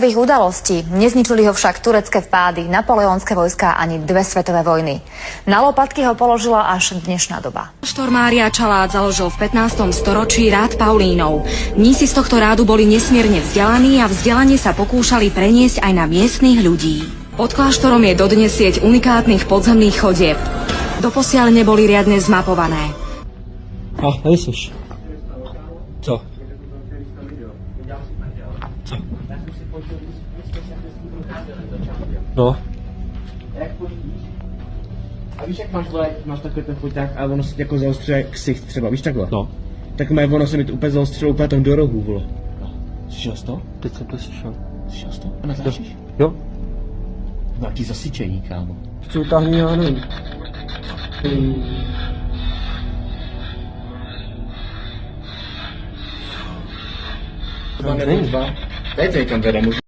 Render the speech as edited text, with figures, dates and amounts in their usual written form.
Udalostí. Nezničili ho však turecké vpády, napoleonské vojská ani dve svetové vojny. Na lopatky ho položila až dnešná doba. Kláštor Mária Čalát založil v 15. storočí rád Paulínov. Mnísi z tohto rádu boli nesmierne vzdelaní a vzdelanie sa pokúšali preniesť aj na miestnych ľudí. Pod kláštorom je dodnes sieť unikátnych podzemných chodieb. Doposiaľ neboli riadne zmapované. Nejseš. Co? Co? No. A víš, jak máš takhle ten foťák a ono se jako zaostřuje ksicht třeba, víš takhle? No. Tak ono se mi to úplně zaostřilo úplně tam do rohu, vole. Slyšel jsi to? Teď jsem to slyšel. Slyšel jsi to? A natáčíš? Jo. Nějaký zasyčení, kámo. Co utáhni, já nevím. Dva nebo dva. Dejte někam teda,